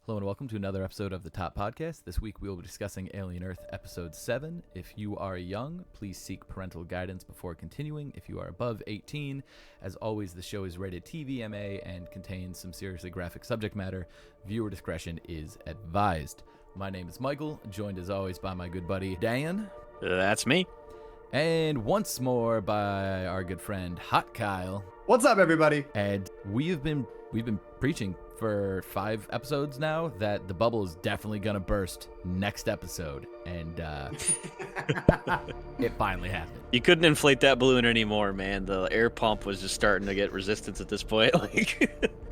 Hello and welcome to another episode of the Top Podcast. This week we will be discussing Alien Earth Episode 7. If you are young, please seek parental guidance before continuing. If you are above 18, as always, the show is rated TVMA and contains some seriously graphic subject matter. Viewer discretion is advised. My name is Michael, joined as always by my good buddy Dan. That's me. And once more by our good friend Hot Kyle. What's up, everybody? And we've been preaching for 5 episodes now that the bubble is definitely gonna burst next episode, and it finally happened. You couldn't inflate that balloon anymore, man. The air pump was just starting to get resistance at this point.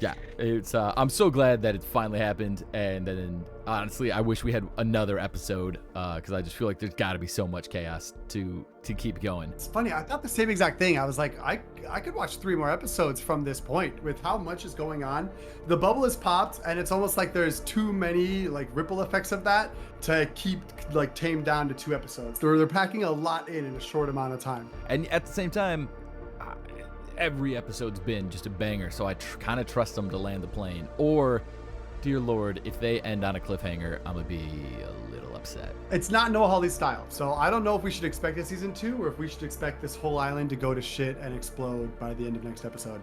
Yeah, it's I'm so glad that it finally happened, and then honestly I wish we had another episode because I just feel like there's got to be so much chaos to keep going. It's funny, I thought the same exact thing. I was like, I could watch 3 more episodes from this point with how much is going on. The bubble is popped, and it's almost like there's too many like ripple effects of that to keep like tamed down to 2 episodes. They're packing a lot in a short amount of time. And at the same time, every episode's been just a banger, so I kind of trust them to land the plane. Or, dear Lord, if they end on a cliffhanger, I'm gonna be a little upset. It's not Noah Hawley's style, so I don't know if we should expect a season 2 or if we should expect this whole island to go to shit and explode by the end of next episode.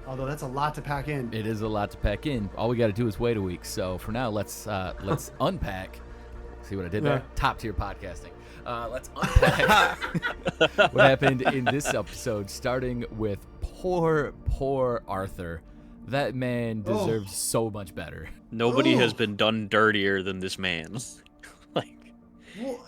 Although that's a lot to pack in. It is a lot to pack in. All we got to do is wait a week. So for now, let's unpack. See what I did there? Top tier podcasting. Let's unpack what happened in this episode, starting with poor Arthur. That man deserves so much better. Nobody has been done dirtier than this man. Well,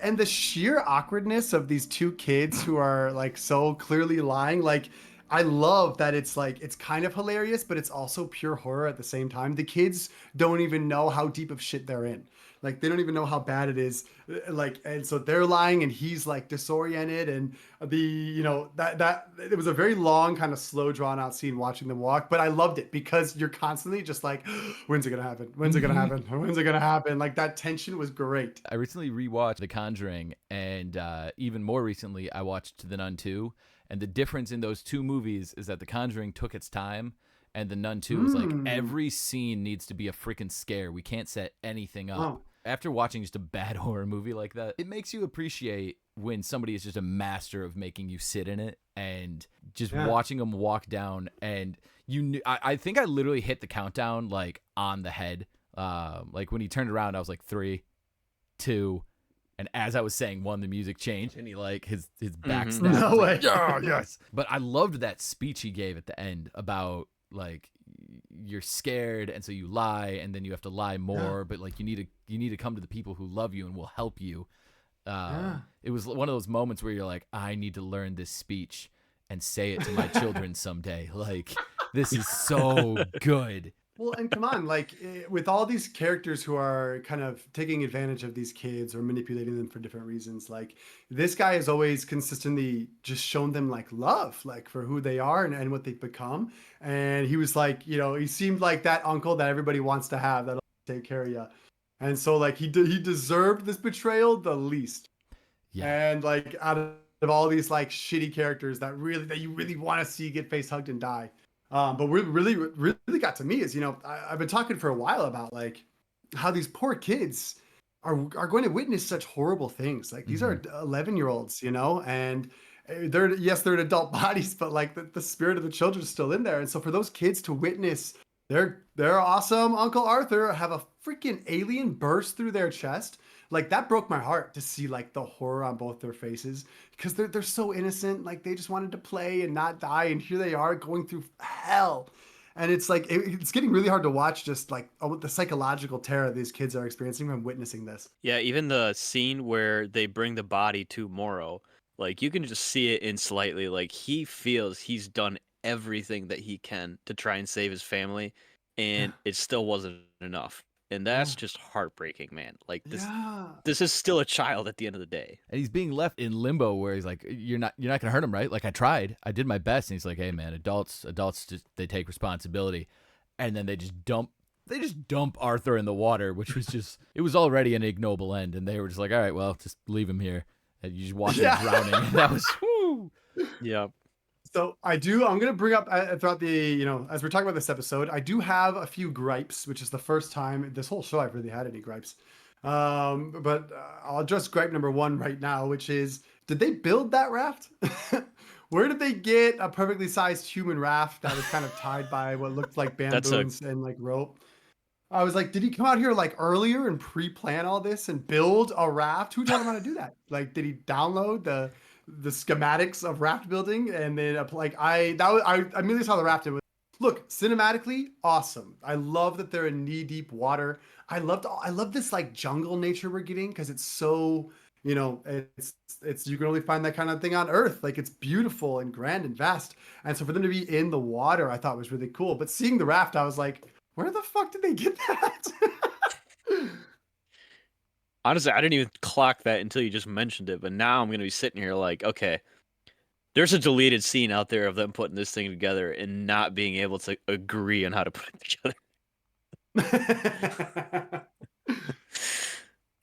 and the sheer awkwardness of these 2 kids who are like so clearly lying, like I love that it's kind of hilarious, but it's also pure horror at the same time. The kids don't even know how deep of shit they're in. Like they don't even know how bad it is. And so they're lying and he's like disoriented, and that it was a very long, kind of slow drawn out scene watching them walk, but I loved it because you're constantly just like, when's it gonna happen? When's it gonna happen? When's it gonna happen? Like that tension was great. I recently rewatched The Conjuring, and even more recently I watched The Nun 2. And the difference in those 2 movies is that The Conjuring took its time, and The Nun 2 was like, every scene needs to be a freaking scare. We can't set anything up. Oh. After watching just a bad horror movie like that, it makes you appreciate when somebody is just a master of making you sit in it, and just watching them walk down. And I think I literally hit the countdown like on the head. Like when he turned around, I was like 3, 2. And as I was saying 1, the music changed, and he like his back snapped. No way. Yeah, yes. But I loved that speech he gave at the end about like you're scared, and so you lie, and then you have to lie more. But like you need to come to the people who love you and will help you. It was one of those moments where you're like, I need to learn this speech and say it to my children someday. Like this is so good. Well, and come on, like with all these characters who are kind of taking advantage of these kids or manipulating them for different reasons, like this guy has always consistently just shown them like love, like for who they are and what they've become. And he was like, he seemed like that uncle that everybody wants to have that'll take care of you. And so like he deserved this betrayal the least. Yeah. And like out of all these like shitty characters that you really want to see get face hugged and die. But what really got to me is, I've been talking for a while about like how these poor kids are going to witness such horrible things. Like these are 11-year-olds, and they're in adult bodies, but like the spirit of the children is still in there. And so for those kids to witness their awesome Uncle Arthur have a freaking alien burst through their chest, like that broke my heart to see like the horror on both their faces, because they're so innocent. Like they just wanted to play and not die, and here they are going through hell. And it's like it's getting really hard to watch, just like the psychological terror these kids are experiencing from witnessing this. Yeah, even the scene where they bring the body to Morrow, like you can just see it in slightly. Like he feels he's done everything that he can to try and save his family, and it still wasn't enough. And that's just heartbreaking, man. Like this is still a child at the end of the day. And he's being left in limbo where he's like, you're not gonna hurt him, right? Like I tried, I did my best. And he's like, hey man, adults just, they take responsibility. And then they just dump Arthur in the water, which was just, it was already an ignoble end. And they were just like, all right, well, just leave him here. And you just watch him drowning. And that was, whoo. Yeah. So I'm going to bring up throughout the, as we're talking about this episode, I do have a few gripes, which is the first time this whole show I've really had any gripes. But I'll address gripe number one right now, which is, did they build that raft? Where did they get a perfectly sized human raft that was kind of tied by what looked like bamboos and like rope? I was like, did he come out here like earlier and pre-plan all this and build a raft? Who taught him how to do that? Like, did he download the schematics of raft building and then like I immediately saw the raft and was, look, cinematically awesome. I love that they're in knee-deep water. I love this like jungle nature we're getting because it's so, it's you can only find that kind of thing on Earth. Like it's beautiful and grand and vast. And so for them to be in the water, I thought was really cool. But seeing the raft, I was like, where the fuck did they get that? Honestly, I didn't even clock that until you just mentioned it, but now I'm gonna be sitting here like, okay, there's a deleted scene out there of them putting this thing together and not being able to agree on how to put it together.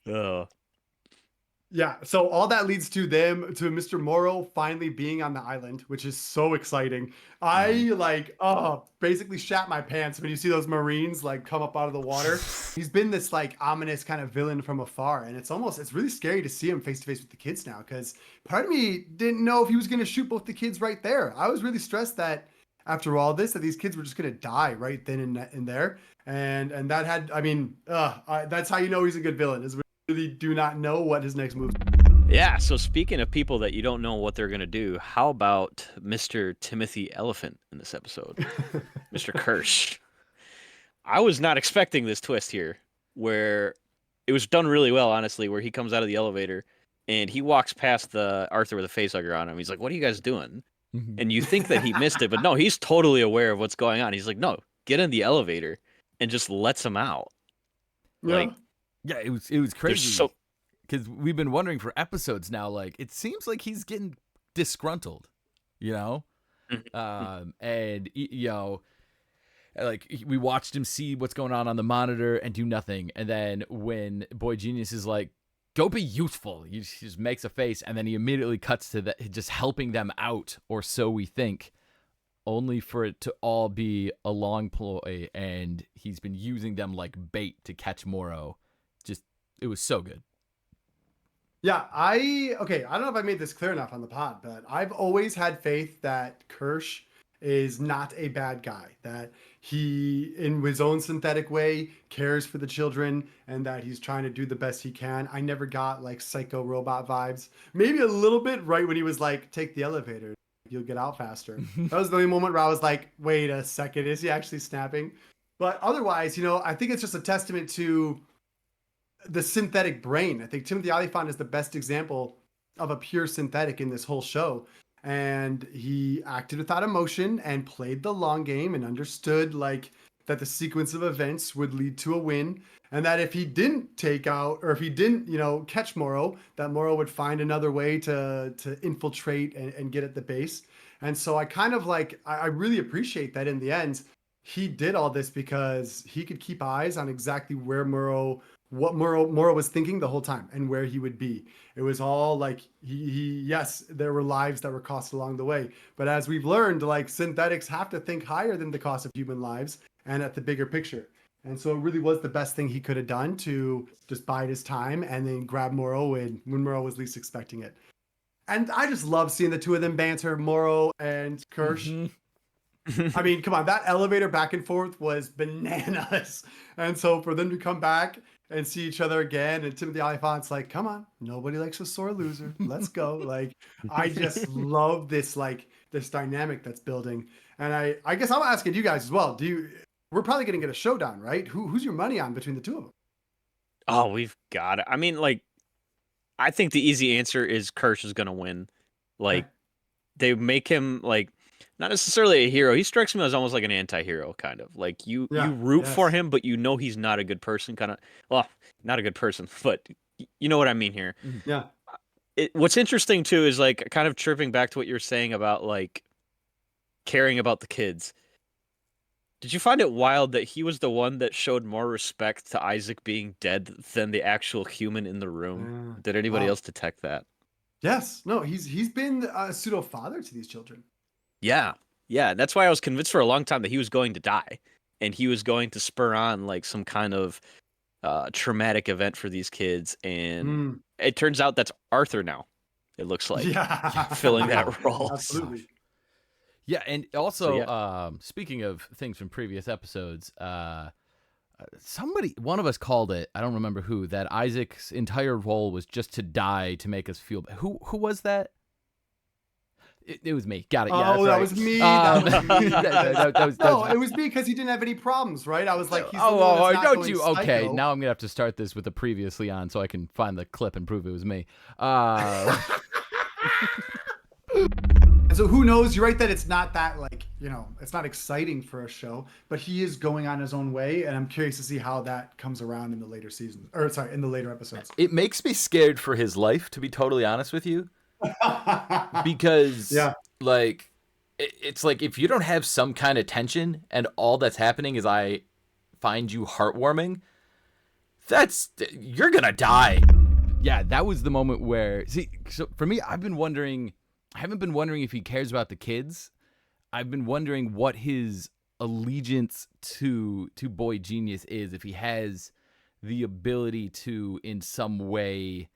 Oh. Yeah, so all that leads to Mr. Morrow finally being on the island, which is so exciting. I basically shat my pants when you see those Marines like come up out of the water. He's been this like ominous kind of villain from afar, and it's really scary to see him face to face with the kids now, because part of me didn't know if he was gonna shoot both the kids right there. I was really stressed that after all this, that these kids were just gonna die right then and there. And that had, that's how you know he's a good villain, is really do not know what his next move is. Yeah, so speaking of people that you don't know what they're going to do, how about Mr. Timothy Elephant in this episode? Mr. Kirsch. I was not expecting this twist here, where it was done really well, honestly, where he comes out of the elevator and he walks past the Arthur with a facehugger on him. He's like, "What are you guys doing?" And you think that he missed it, but no, he's totally aware of what's going on. He's like, "No, get in the elevator," and just lets him out. Yeah. Yeah, it was crazy because we've been wondering for episodes now. Like, it seems like he's getting disgruntled, and like we watched him see what's going on the monitor and do nothing, and then when Boy Genius is like, "Go be useful," he just makes a face, and then he immediately cuts to just helping them out, or so we think. Only for it to all be a long ploy, and he's been using them like bait to catch Morrow. It was so good. Yeah, I don't know if I made this clear enough on the pod, but I've always had faith that Kirsch is not a bad guy, that he, in his own synthetic way, cares for the children, and that he's trying to do the best he can. I never got like psycho robot vibes. Maybe a little bit right when he was like, "Take the elevator, you'll get out faster." That was the only moment where I was like, wait a second, is he actually snapping? But otherwise, I think it's just a testament to the synthetic brain. I think Timothy Olyphant is the best example of a pure synthetic in this whole show. And he acted without emotion and played the long game and understood like that the sequence of events would lead to a win. And that if he didn't take out, or if he didn't, catch Morrow, that Morrow would find another way to infiltrate and get at the base. And so I kind of I really appreciate that in the end, he did all this because he could keep eyes on exactly where what Morrow was thinking the whole time and where he would be. It was all like yes, there were lives that were cost along the way. But as we've learned, like synthetics have to think higher than the cost of human lives and at the bigger picture. And so it really was the best thing he could have done to just bide his time and then grab Morrow when Morrow was least expecting it. And I just love seeing the two of them banter, Morrow and Kirsch. Mm-hmm. I mean, come on, that elevator back and forth was bananas. And so for them to come back and see each other again, and Timothy Olyphant's like, "Come on, nobody likes a sore loser. Let's go." Like, I just love this dynamic that's building. And I guess I'm asking you guys as well. We're probably gonna get a showdown, right? Who's your money on between the two of them? Oh, we've got it. I mean, I think the easy answer is Kirsch is gonna win. They make him not necessarily a hero. He strikes me as almost like an anti-hero, kind of. Like you root for him, but you know he's not a good person. Kind of, well, not a good person, but you know what I mean here. Yeah. What's interesting too is kind of tripping back to what you're saying about caring about the kids. Did you find it wild that he was the one that showed more respect to Isaac being dead than the actual human in the room? Did anybody else detect that? Yes. No, he's been a pseudo father to these children. Yeah. Yeah. That's why I was convinced for a long time that he was going to die and he was going to spur on like some kind of traumatic event for these kids. And Mm. it turns out that's Arthur now, it looks like, Yeah. filling Yeah, that role. absolutely. Yeah, and So, also, yeah. speaking of things from previous episodes, one of us called it. I don't remember who. That Isaac's entire role was just to die to make us feel. Who was that? It was me. Got it. Yeah, Oh, that's that right. was me. That was me. That was It was me because he didn't have any problems, right? I was like, he's the Oh, one that's not don't going you? Okay, psycho. now I'm gonna have to start this with the previously on so I can find the clip and prove it was me. And so who knows? You're right that it's not that like, it's not exciting for a show, but he is going on his own way, and I'm curious to see how that comes around in the later seasons, or sorry, in the later episodes. It makes me scared for his life, to be totally honest with you, because Yeah. like it's like if you don't have some kind of tension and all that's happening is I find you heartwarming, you're gonna die. Yeah, that was the moment where so for me, I haven't been wondering if he cares about the kids. I've been wondering what his allegiance to Boy Genius is, if he has the ability to in some way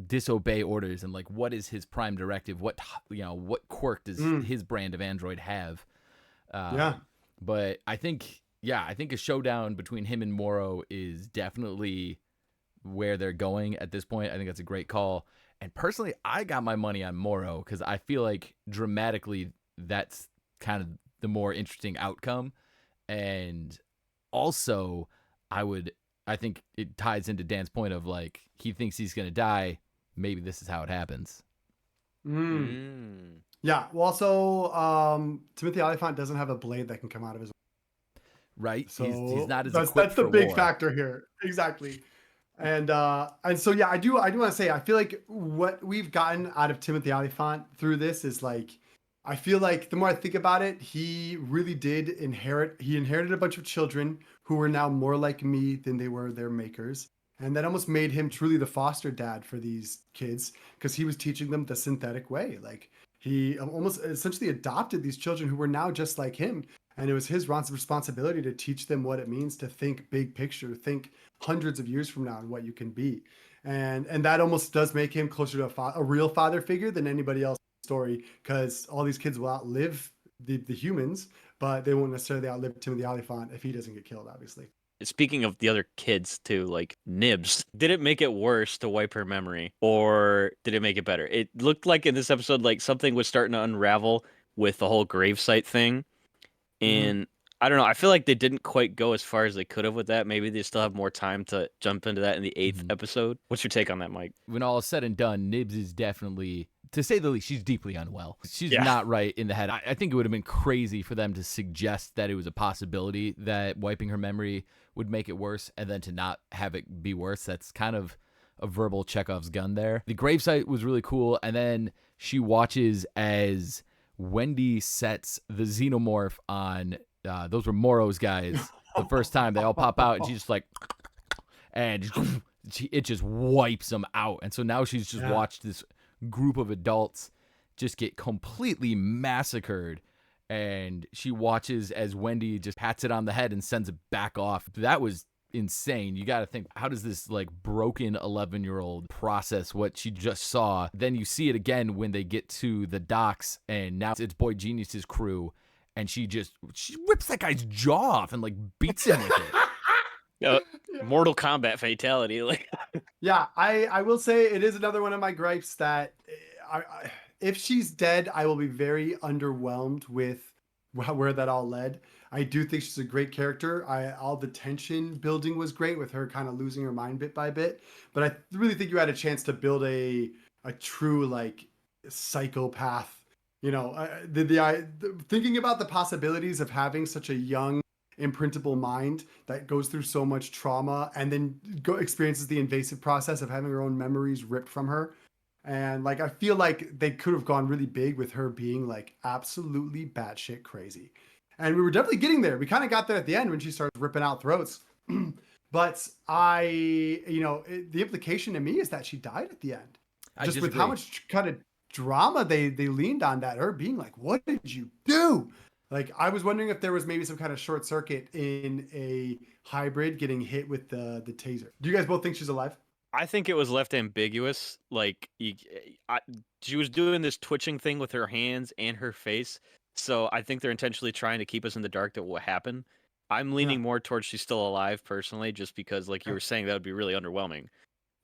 disobey orders, and like what is his prime directive, what quirk does his brand of android have. Yeah. But I think a showdown between him and Morrow is definitely where they're going at this point. I think that's a great call. And personally, I got my money on Morrow because I feel like dramatically that's kind of the more interesting outcome. And also, I think it ties into Dan's point of like, he thinks he's going to die. Maybe this is how it happens. Yeah. Well, also, Timothy Olyphant doesn't have a blade that can come out of his. Right. So he's not as that's equipped the for big war. factor here. Exactly. And so yeah, I do want to say I feel like what we've gotten out of Timothy Olyphant through this is like, I feel like the more I think about it, he really did inherited a bunch of children who were now more like me than they were their makers. And that almost made him truly the foster dad for these kids because he was teaching them the synthetic way. Like he almost essentially adopted these children who were now just like him. And it was his responsibility to teach them what it means to think big picture, think hundreds of years from now and what you can be. And that almost does make him closer to a real father figure than anybody else in the story, because all these kids will outlive the humans, but they won't necessarily outlive Timothy Olyphant if he doesn't get killed, obviously. Speaking of the other kids too, like Nibs, did it make it worse to wipe her memory, or did it make it better? It looked like in this episode, like something was starting to unravel with the whole gravesite thing, and I don't know. I feel like they didn't quite go as far as they could have with that. Maybe they still have more time to jump into that in the 8th episode. What's your take on that, Mike? When all is said and done, Nibs is definitely, to say the least, she's deeply unwell. She's not right in the head. I think it would have been crazy for them to suggest that it was a possibility that wiping her memory would make it worse, and then to not have it be worse. That's kind of a verbal Chekhov's gun there. The gravesite was really cool, and then she watches as Wendy sets the xenomorph on. Those were Morrow's guys. The first time they all pop out, and she's just like, and it just wipes them out. And so now she's just watched this group of adults just get completely massacred. And she watches as Wendy just pats it on the head and sends it back off. That was insane. You got to think, how does this like broken 11-year-old process what she just saw? Then you see it again when they get to the docks, and now it's Boy Genius's crew, and she whips that guy's jaw off and like beats him with it. Mortal Kombat fatality. Like, yeah, I will say it is another one of my gripes that if she's dead, I will be very underwhelmed with where that all led. I do think she's a great character. All the tension building was great with her kind of losing her mind bit by bit. But I really think you had a chance to build a true like psychopath. Thinking about the possibilities of having such a young, imprintable mind that goes through so much trauma and then experiences the invasive process of having her own memories ripped from her. And like, I feel like they could have gone really big with her being like absolutely batshit crazy. And we were definitely getting there. We kind of got there at the end when she starts ripping out throats. But the implication to me is that she died at the end. Just with how much kind of drama they leaned on that, her being like, what did you do? Like, I was wondering if there was maybe some kind of short circuit in a hybrid getting hit with the taser. Do you guys both think she's alive? I think it was left ambiguous. Like she was doing this twitching thing with her hands and her face, so I think they're intentionally trying to keep us in the dark that what happened. I'm leaning more towards she's still alive personally, just because, like you were saying, that would be really underwhelming.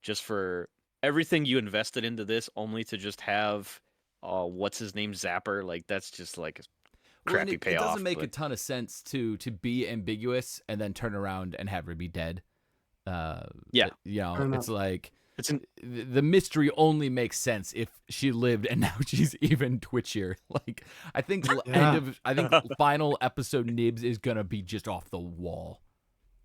Just for everything you invested into this, only to just have, what's his name, Zapper. Like that's just like a crappy payoff. It doesn't make a ton of sense to be ambiguous and then turn around and have her be dead. Yeah, it's like the mystery only makes sense if she lived and now she's even twitchier. Like I think final episode Nibs is gonna be just off the wall.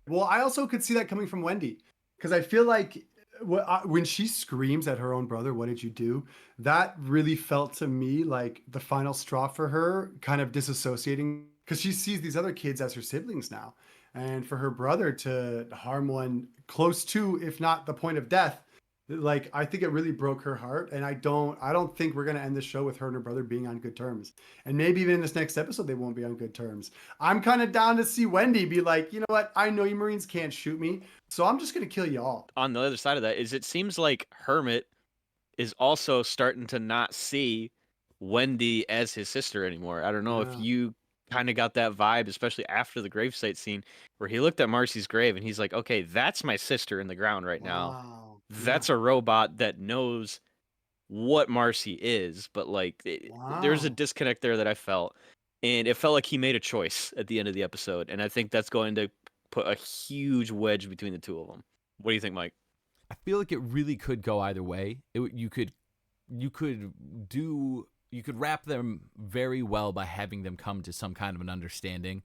Well, I also could see that coming from Wendy, because I feel like when she screams at her own brother, what did you do? That really felt to me like the final straw for her, kind of disassociating, because she sees these other kids as her siblings now. And for her brother to harm one close to, if not the point of death, like I think it really broke her heart. And I don't think we're gonna end the show with her and her brother being on good terms. And maybe even in this next episode they won't be on good terms. I'm kind of down to see Wendy be like, you know what? I know you Marines can't shoot me, so I'm just gonna kill you all. On the other side of that is, it seems like Hermit is also starting to not see Wendy as his sister anymore. I don't know if you kind of got that vibe, especially after the gravesite scene, where he looked at Marcy's grave and he's like, okay, that's my sister in the ground right now. That's a robot that knows what Marcy is, but like there's a disconnect there that I felt, and it felt like he made a choice at the end of the episode, and I think that's going to put a huge wedge between the two of them. What do you think, Mike? I feel like it really could go either way. You could wrap them very well by having them come to some kind of an understanding,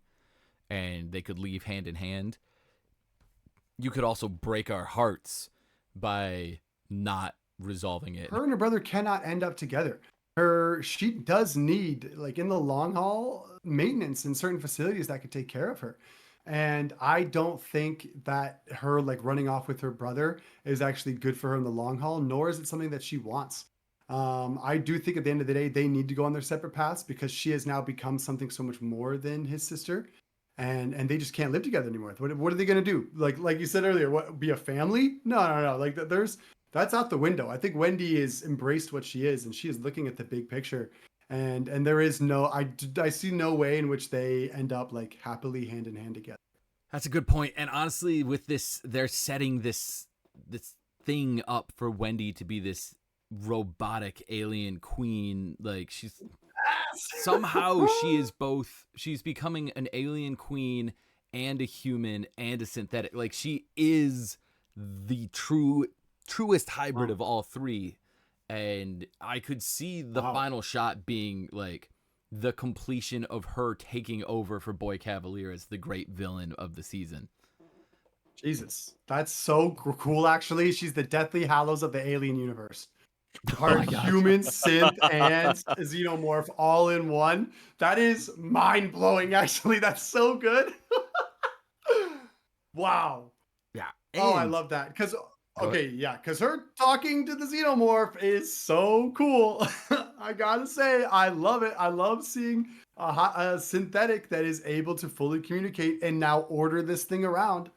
and they could leave hand in hand. You could also break our hearts by not resolving it. Her and her brother cannot end up together. She does need, like in the long haul, maintenance in certain facilities that could take care of her. And I don't think that her like running off with her brother is actually good for her in the long haul, nor is it something that she wants. I do think at the end of the day, they need to go on their separate paths, because she has now become something so much more than his sister, and they just can't live together anymore. What are they going to do? Like you said earlier, what, be a family? No. Like that's out the window. I think Wendy is embraced what she is, and she is looking at the big picture. And there is I see no way in which they end up like happily hand in hand together. That's a good point. And honestly, with this, they're setting this thing up for Wendy to be this robotic alien queen. Like somehow she's becoming an alien queen and a human and a synthetic. Like she is the truest hybrid of all three. And I could see the final shot being like the completion of her taking over for Boy Cavalier as the great villain of the season. Jesus, that's so cool. Actually, she's the Deathly Hallows of the alien universe. Part human, synth, and xenomorph all in one. That is mind blowing. Actually, that's so good. Wow. Yeah. I love that because her talking to the xenomorph is so cool. I gotta say, I love it. I love seeing a synthetic that is able to fully communicate and now order this thing around.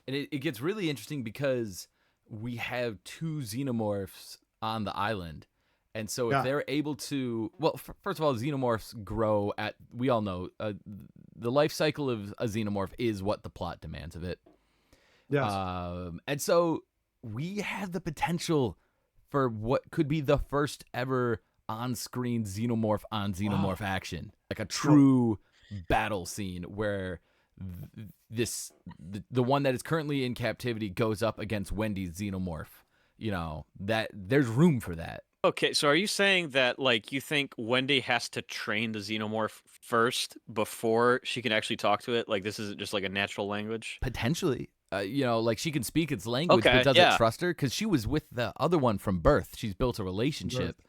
And it gets really interesting because we have two xenomorphs on the island. And so if they're able to, well, first of all, xenomorphs grow at, we all know, the life cycle of a xenomorph is what the plot demands of it. Yes. And so we have the potential for what could be the first ever on-screen xenomorph on xenomorph action, like a true battle scene where the one that is currently in captivity goes up against Wendy's xenomorph. You know, that there's room for that. Okay, so are you saying that like you think Wendy has to train the xenomorph first before she can actually talk to it? Like this isn't just like a natural language? Potentially. Like she can speak its language, but does it trust her? Because she was with the other one from birth. She's built a relationship.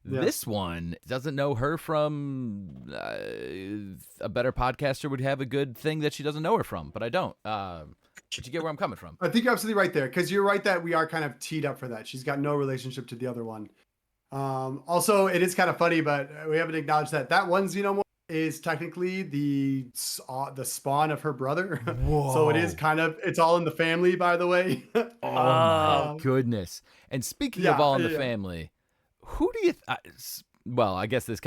Yeah. This one doesn't know her from a better podcaster would have a good thing that she doesn't know her from, but I don't. But you get where I'm coming from. I think you're absolutely right there, because you're right that we are kind of teed up for that. She's got no relationship to the other one. Also, it is kind of funny, but we haven't acknowledged that one xenomorph is technically the spawn of her brother. So it is Whoa. kind of, it's all in the family, by the way. Oh my Um, goodness. And speaking of yeah, All in the yeah. Family, who do you well, I guess this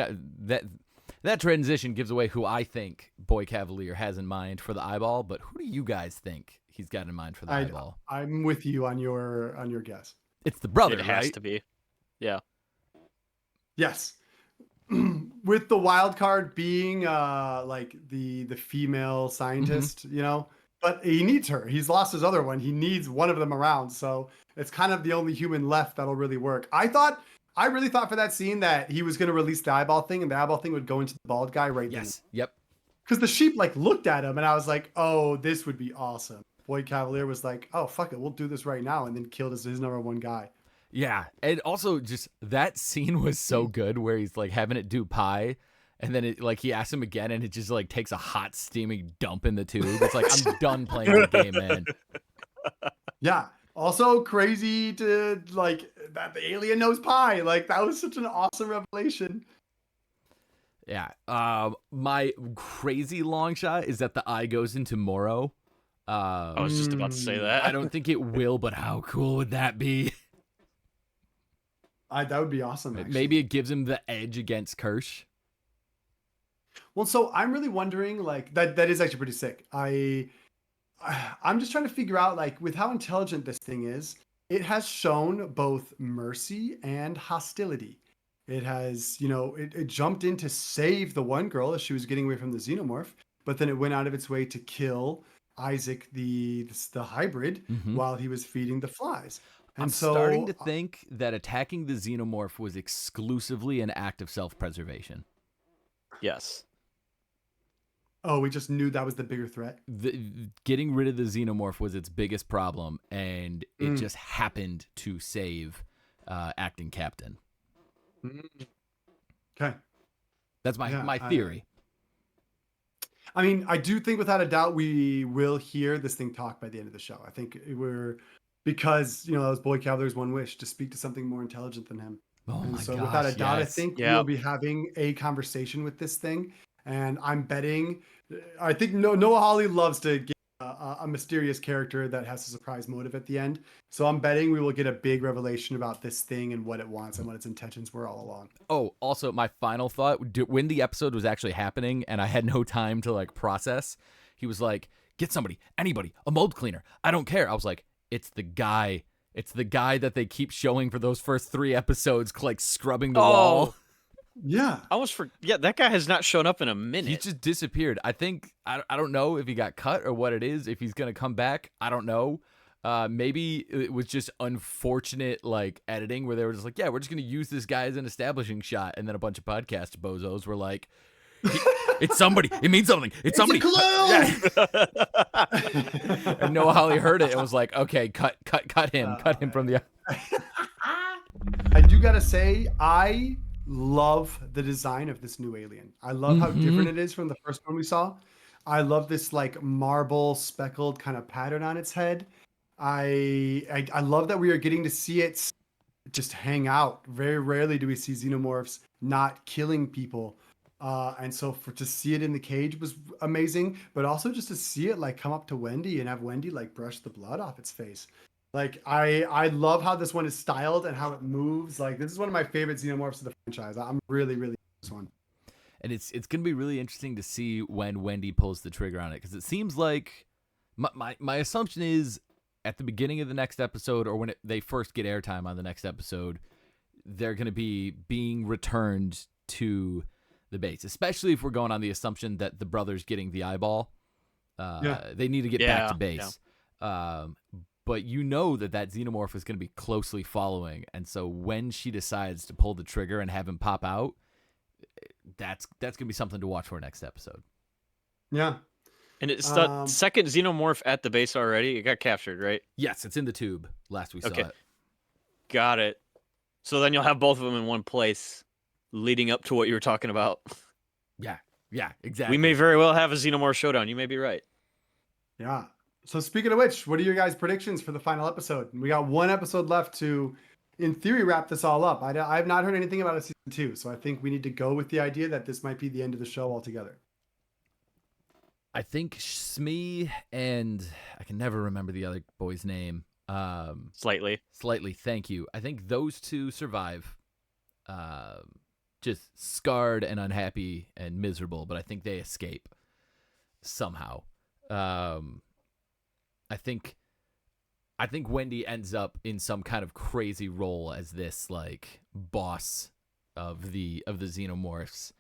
that transition gives away who I think Boy Cavalier has in mind for the eyeball, but who do you guys think he's got in mind for the eyeball? I'm with you on your guess. It's the brother, It has right? to be. Yeah. Yes. With the wild card being like the female scientist, you know, but he needs her. He's lost his other one. He needs one of them around. So it's kind of the only human left that'll really work. I really thought for that scene that he was going to release the eyeball thing and the eyeball thing would go into the bald guy right then. Yes. Yep. Because the sheep like looked at him and I was like, oh, this would be awesome. Boyd Cavalier was like, oh, fuck it. We'll do this right now. And then killed his number one guy. Yeah. And also just that scene was so good where he's like having it do pie. And then it like he asks him again and it just like takes a hot steaming dump in the tube. It's like, I'm done playing the game, man. Yeah. Also crazy to like that the alien knows pie. Like that was such an awesome revelation. Yeah. My crazy long shot is that the eye goes into Morrow. I was just about to say that. I don't think it will, but how cool would that be? That would be awesome. Actually. Maybe it gives him the edge against Kirsch. Well, so I'm really wondering, like that is actually pretty sick. I'm just trying to figure out, like, with how intelligent this thing is, it has shown both mercy and hostility. It has, you know, it jumped in to save the one girl as she was getting away from the xenomorph, but then it went out of its way to kill Isaac, the hybrid, while he was feeding the flies. And I'm so, starting to think that attacking the xenomorph was exclusively an act of self-preservation. Yes. Oh, we just knew that was the bigger threat. Getting rid of the xenomorph was its biggest problem, and it just happened to save acting captain. Okay. That's my theory. I mean, I do think without a doubt we will hear this thing talk by the end of the show. I think because, you know, that was Boyd Cavalier's one wish, to speak to something more intelligent than him. Oh and my so gosh, without a doubt, yes. I think Yeah. we'll be having a conversation with this thing. And I'm betting, I think Noah Hawley loves to get a mysterious character that has a surprise motive at the end. So I'm betting we will get a big revelation about this thing and what it wants and what its intentions were all along. Oh, also my final thought, when the episode was actually happening and I had no time to like process, he was like, get somebody, anybody, a mold cleaner. I don't care. I was like, it's the guy. It's the guy that they keep showing for those first 3 episodes, like scrubbing the wall. Yeah. I almost yeah, that guy has not shown up in a minute. He just disappeared. I think, I don't know if he got cut or what it is, if he's going to come back. I don't know. Maybe it was just unfortunate like editing where they were just like, yeah, we're just going to use this guy as an establishing shot. And then a bunch of podcast bozos were like, it's somebody. It means something. It's somebody. And Noah Hawley heard it and was like, okay, cut him. Cut him from the... I do got to say, I love the design of this new alien. I love how different it is from the first one we saw. I love this like marble speckled kind of pattern on its head. I love that we are getting to see it just hang out. Very rarely do we see xenomorphs not killing people. And so to see it in the cage was amazing, but also just to see it like come up to Wendy and have Wendy like brush the blood off its face. Like I love how this one is styled and how it moves. Like this is one of my favorite xenomorphs of the franchise. I'm really this one. And it's going to be really interesting to see when Wendy pulls the trigger on it, because it seems like my assumption is at the beginning of the next episode, or when they first get airtime on the next episode, they're going to be being returned to the base, especially if we're going on the assumption that the brother's getting the eyeball. They need to get back to base. But you know that xenomorph is going to be closely following. And so when she decides to pull the trigger and have him pop out, that's going to be something to watch for next episode. Yeah. And it's the second xenomorph at the base already. It got captured, right? Yes, it's in the tube. Last we saw it. Got it. So then you'll have both of them in one place leading up to what you were talking about. Yeah, exactly. We may very well have a xenomorph showdown. You may be right. Yeah. So speaking of which, what are your guys' predictions for the final episode? We got one episode left to in theory, wrap this all up. I have not heard anything about a season 2, so I think we need to go with the idea that this might be the end of the show altogether. I think Smee and I can never remember the other boy's name. Slightly. Thank you. I think those two survive. Just scarred and unhappy and miserable, but I think they escape somehow. I think Wendy ends up in some kind of crazy role as this like boss of the xenomorphs.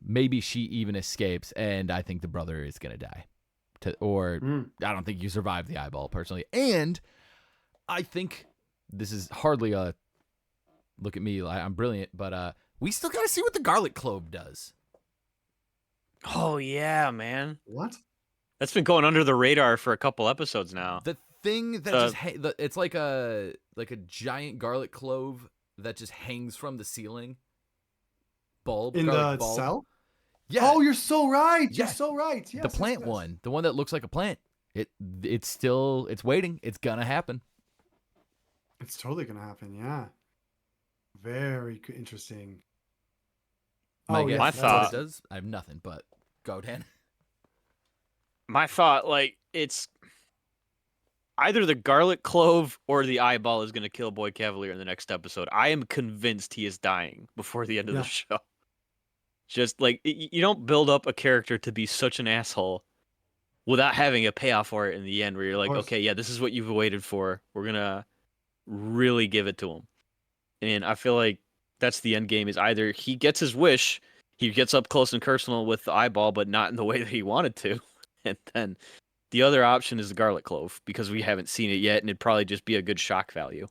Maybe she even escapes, and I think the brother is gonna die. I don't think you survive the eyeball personally, and I think this is hardly a look at me, I'm brilliant, but we still gotta see what the garlic clove does. Oh yeah, man. What? That's been going under the radar for a couple episodes now. The thing that it's like a giant garlic clove that just hangs from the ceiling. Bulb In the bulb. cell? Yeah. Oh, you're so right. You're Yeah. so right. Yes, The plant one, the one that looks like a plant. It's waiting. It's gonna happen. It's totally gonna happen. Yeah. Very interesting. My Oh, guess, yes, My that's that's what thought- it does. I have nothing, but go, Dan. My thought, like, it's either the garlic clove or the eyeball is going to kill Boy Cavalier in the next episode. I am convinced he is dying before the end of Yeah. the show. Just like you don't build up a character to be such an asshole without having a payoff for it in the end, where you're like, course. okay, yeah, this is what you've waited for. We're gonna really give it to him. And I feel like that's the end game: is either he gets his wish, he gets up close and personal with the eyeball, but not in the way that he wanted to, and then the other option is the garlic clove, because we haven't seen it yet, and it'd probably just be a good shock value.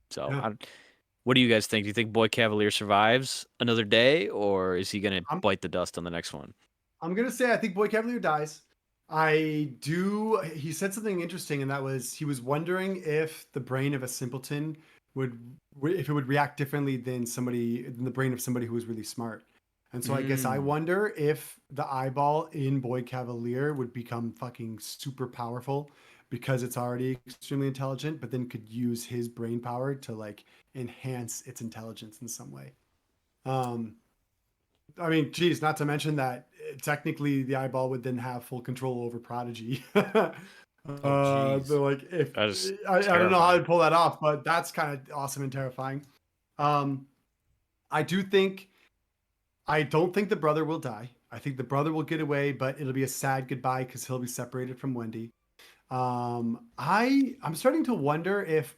So, Yeah. what do you guys think? Do you think Boy Cavalier survives another day, or is he going to I'm- bite the dust on the next one? I'm gonna say I think Boy Cavalier dies. He said something interesting, and that was he was wondering if the brain of a simpleton if it would react differently than the brain of somebody who was really smart. And so I guess I Mm. wonder if the eyeball in Boy Cavalier would become fucking super powerful because it's already extremely intelligent, but then could use his brain power to like enhance its intelligence in some way. I mean, geez, not to mention that technically the eyeball would then have full control over Prodigy. geez. So like if That is I don't know how terrifying. I'd pull that off, but that's kind of awesome and terrifying. I don't think the brother will die. I think the brother will get away, but it'll be a sad goodbye because he'll be separated from Wendy. I'm starting to wonder if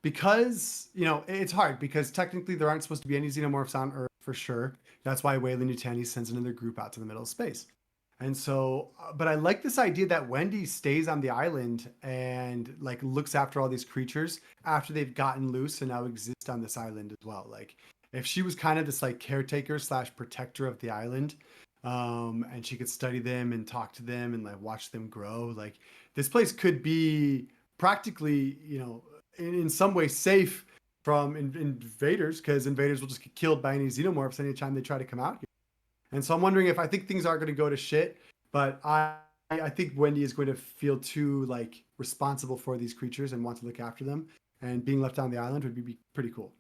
because it's hard because technically there aren't supposed to be any xenomorphs on Earth for sure. That's why Weyland-Yutani sends another group out to the middle of space. And so, but I like this idea that Wendy stays on the island and like looks after all these creatures after they've gotten loose and now exist on this island as well. Like if she was kind of this like caretaker / protector of the island, and she could study them and talk to them and like watch them grow, like this place could be practically, in some way safe from invaders, because invaders will just get killed by any xenomorphs anytime they try to come out here. And so I'm wondering if I think things are going to go to shit, but I think Wendy is going to feel too like responsible for these creatures and want to look after them, and being left on the island would be pretty cool.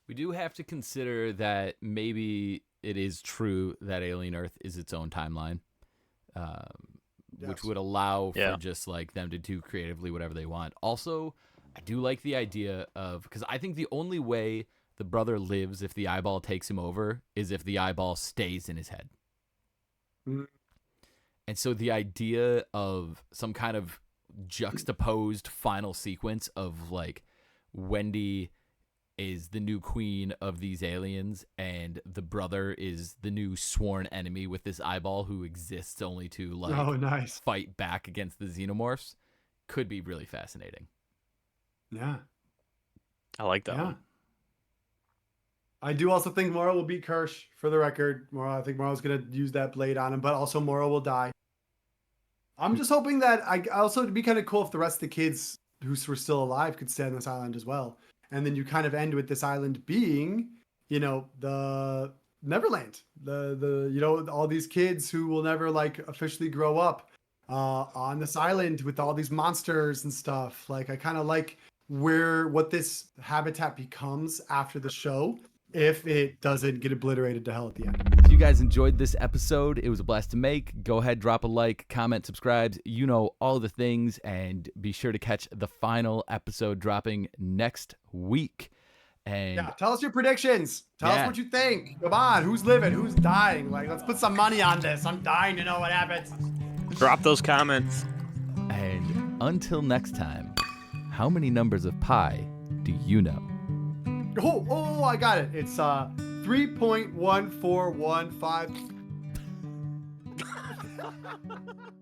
We do have to consider that maybe it is true that Alien Earth is its own timeline, which Yes. would allow Yeah. for just like them to do creatively whatever they want. Also, I do like the idea of, because I think the only way the brother lives if the eyeball takes him over is if the eyeball stays in his head. Mhm. And so the idea of some kind of juxtaposed final sequence of like Wendy is the new queen of these aliens and the brother is the new sworn enemy with this eyeball who exists only to like Oh, nice. fight back against the xenomorphs could be really fascinating. Yeah. I like that Yeah. one. I do also think Moro will beat Kirsch, for the record. I think Moro's going to use that blade on him, but also Moro will die. I'm just hoping that it'd be kind of cool if the rest of the kids who were still alive could stay on this island as well. And then you kind of end with this island being, the Neverland. All these kids who will never like officially grow up on this island with all these monsters and stuff. Like I kind of like what this habitat becomes after the show if it doesn't get obliterated to hell at the end. If you guys enjoyed this episode, it was a blast to make. Go ahead, drop a like, comment, subscribe. You know all the things, and be sure to catch the final episode dropping next week. And yeah, tell us your predictions. Tell us what you think. Come on, who's living? Who's dying? Like, let's put some money on this. I'm dying to know what happens. Drop those comments. And until next time, how many numbers of pi do you know? Oh, I got it. It's 3.1415.